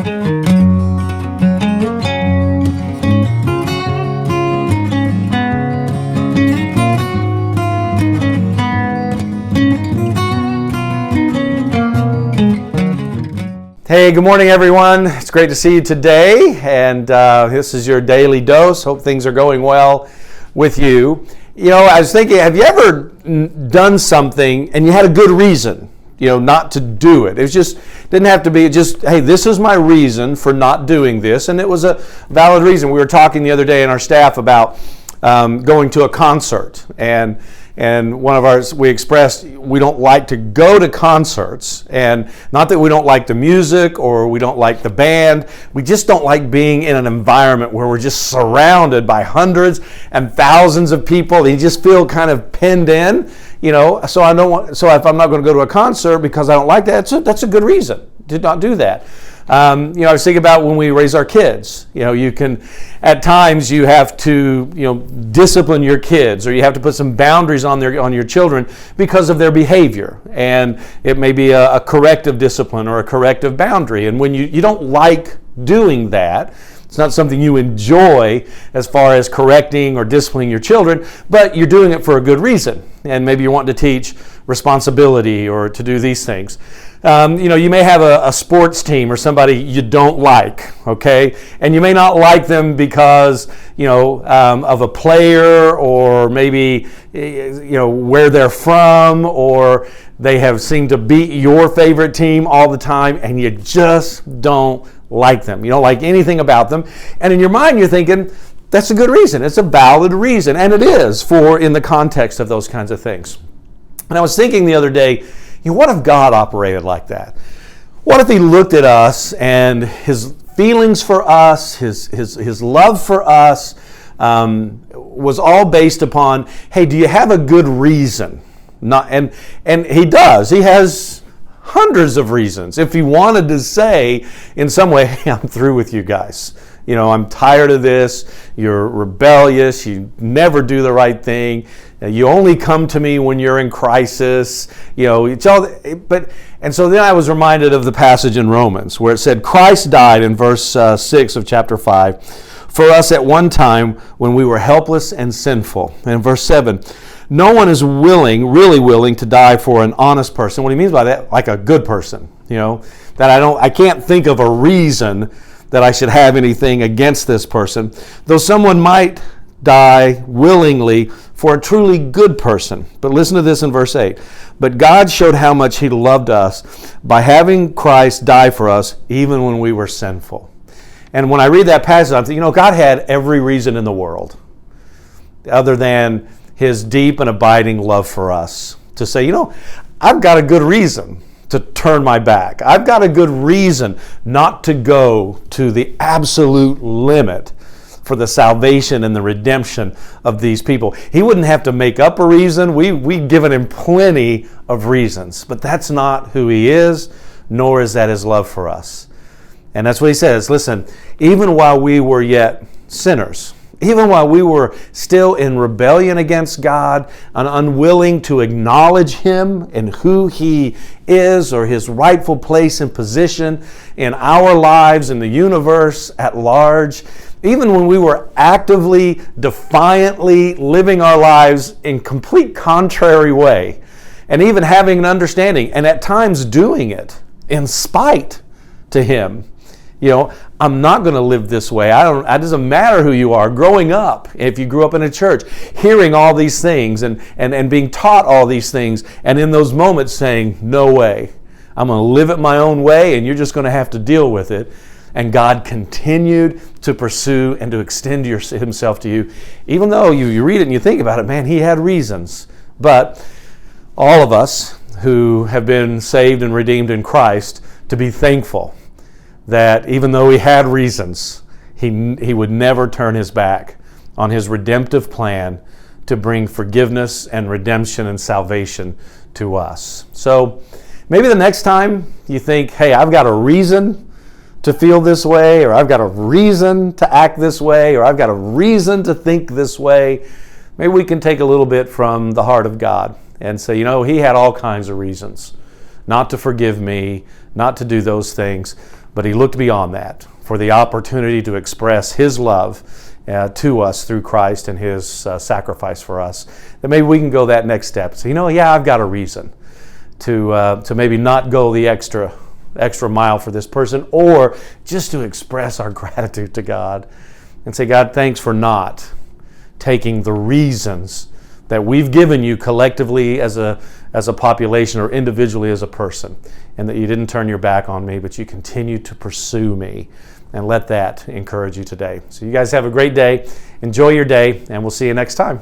Hey, good morning, everyone. It's great to see you today, and this is your daily dose. Hope things are going well with you. You know, I was thinking, have you ever done something and you had a good reason, not to do it? It was just, didn't have to be just, hey, this is my reason for not doing this, and it was a valid reason. We were talking the other day in our staff about going to a concert, and one of ours, we expressed we don't like to go to concerts, and not that we don't like the music or we don't like the band, we just don't like being in an environment where we're just surrounded by hundreds and thousands of people, and you just feel kind of pinned in, so I don't want, so if I'm not going to go to a concert because I don't like that, that's a good reason to not do that. I was thinking about when we raise our kids. You can, at times, you have to, discipline your kids, or you have to put some boundaries on your children because of their behavior, and it may be a corrective discipline or a corrective boundary. And when you don't like doing that, it's not something you enjoy as far as correcting or disciplining your children, but you're doing it for a good reason, and maybe you want to teach responsibility or to do these things. You may have a sports team or somebody you don't like, okay? And you may not like them because, of a player, or maybe, where they're from, or they have seemed to beat your favorite team all the time, and you just don't like them. You don't like anything about them. And in your mind, you're thinking, that's a good reason. It's a valid reason. And it is in the context of those kinds of things. And I was thinking the other day, what if God operated like that? What if He looked at us and His feelings for us, His love for us was all based upon, hey, do you have a good reason? And He does. He has hundreds of reasons. If He wanted to say in some way, hey, I'm through with you guys. I'm tired of this. You're rebellious. You never do the right thing. You only come to me when you're in crisis. It's all. And so then I was reminded of the passage in Romans where it said, Christ died in verse 6 of chapter 5 for us at one time when we were helpless and sinful. And in verse 7, no one is really willing to die for an honest person. What he means by that, like a good person. That I can't think of a reason that I should have anything against this person, though someone might die willingly for a truly good person. But listen to this in verse 8. But God showed how much He loved us by having Christ die for us even when we were sinful. And when I read that passage, I'm thinking, God had every reason in the world other than His deep and abiding love for us to say, I've got a good reason to turn my back. I've got a good reason not to go to the absolute limit for the salvation and the redemption of these people. He wouldn't have to make up a reason. We've given Him plenty of reasons, but that's not who He is, nor is that His love for us. And that's what He says. Listen, even while we were yet sinners, even while we were still in rebellion against God and unwilling to acknowledge Him and who He is, or His rightful place and position in our lives, in the universe at large, even when we were actively, defiantly living our lives in complete contrary way, and even having an understanding, and at times doing it in spite to Him, I'm not going to live this way. It doesn't matter who you are. Growing up, if you grew up in a church, hearing all these things and being taught all these things, and in those moments saying, no way. I'm going to live it my own way, and you're just going to have to deal with it. And God continued to pursue and to extend Himself to you. Even though you read it and you think about it, man, He had reasons. But all of us who have been saved and redeemed in Christ, to be thankful that even though He had reasons, He would never turn His back on His redemptive plan to bring forgiveness and redemption and salvation to us. So maybe the next time you think, hey, I've got a reason to feel this way, or I've got a reason to act this way, or I've got a reason to think this way, maybe we can take a little bit from the heart of God and say, He had all kinds of reasons not to forgive me, not to do those things. but he looked beyond that for the opportunity to express his love to us through Christ and his sacrifice for us. That maybe we can go that next step. So, I've got a reason to maybe not go the extra mile for this person, or just to express our gratitude to God and say, God, thanks for not taking the reasons that we've given you collectively as a population or individually as a person, and that you didn't turn your back on me, but you continue to pursue me. And let that encourage you today. So you guys have a great day. Enjoy your day, and we'll see you next time.